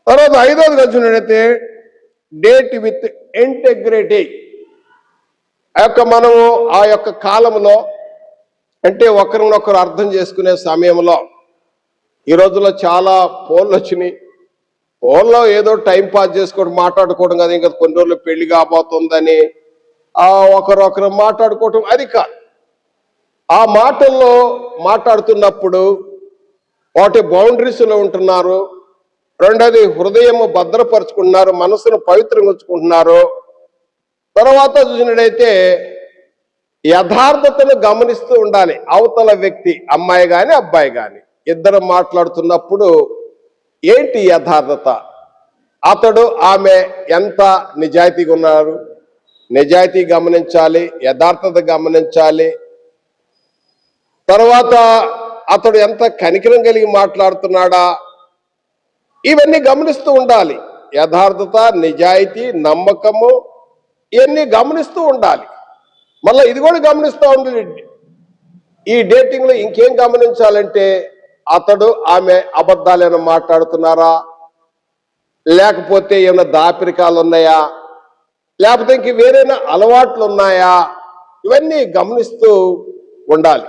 తర్వాత ఐదవది చూసినట్లయితే డేట్ విత్ ఇంటెగ్రిటీ. మనము ఆ యొక్క కాలంలో అంటే ఒకరినొకరు అర్థం చేసుకునే సమయంలో ఈ రోజుల్లో చాలా ఫోన్లు వచ్చినాయి. ఫోన్లో ఏదో టైం పాస్ చేసుకోవడం మాట్లాడుకోవడం కదా, ఇంకా కొన్ని రోజులు పెళ్లి కాబోతుందని ఒకరొకరు మాట్లాడుకోవటం అది కాదు. ఆ మాటల్లో మాట్లాడుతున్నప్పుడు వాటి బౌండరీస్లో ఉంటున్నారు. రెండోది హృదయం భద్రపరుచుకుంటున్నారు, మనసును పవిత్రంగా ఉంచుకుంటున్నారు. తర్వాత చూసినట్టయితే యథార్థతను గమనిస్తూ ఉండాలి. అవతల వ్యక్తి అమ్మాయి కానీ అబ్బాయి కానీ ఇద్దరు మాట్లాడుతున్నప్పుడు ఏంటి యథార్థత, అతడు ఆమె ఎంత నిజాయితీగా ఉన్నారు, నిజాయితీ గమనించాలి, యథార్థత గమనించాలి. తర్వాత అతడు ఎంత కనికరం కలిగి మాట్లాడుతున్నాడా, ఇవన్నీ గమనిస్తూ ఉండాలి. యథార్థత, నిజాయితీ, నమ్మకము ఇవన్నీ గమనిస్తూ ఉండాలి. మళ్ళీ ఇది కూడా గమనిస్తూ ఉండాలి. ఈ డేటింగ్లో ఇంకేం గమనించాలంటే అతడు ఆమె అబద్ధాలేమైనా మాట్లాడుతున్నారా, లేకపోతే ఏమైనా దాపరికాలు ఉన్నాయా, లేకపోతే ఇంక వేరైనా అలవాట్లు ఉన్నాయా, ఇవన్నీ గమనిస్తూ ఉండాలి.